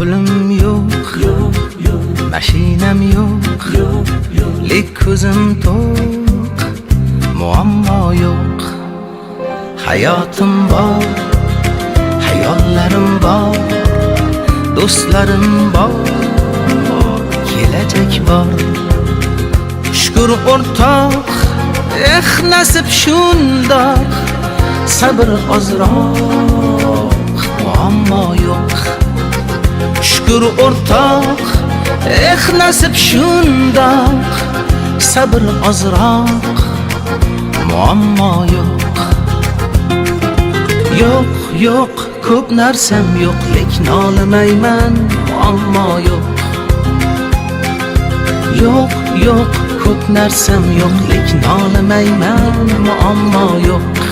pulim yo'q, mashinam yo'q, lek ko'zim to'q, muammo yo'q. Hayotim bor, hayollarim bor, do'stlarim bor, kelajak bor. Shukr o'rtoq, nasib shundoq, sabr ozroq, muammo yo'q. Shukr o'rtoq, nasib shundoq, sabr ozroq, muammo yo'q. Yo'q, yo'q, ko'p narsam yo'q, lekin olmayman, muammo yo'q. Yo'q, yo'q, ko'p narsam yo'q, lekin olmayman, muammo yo'q.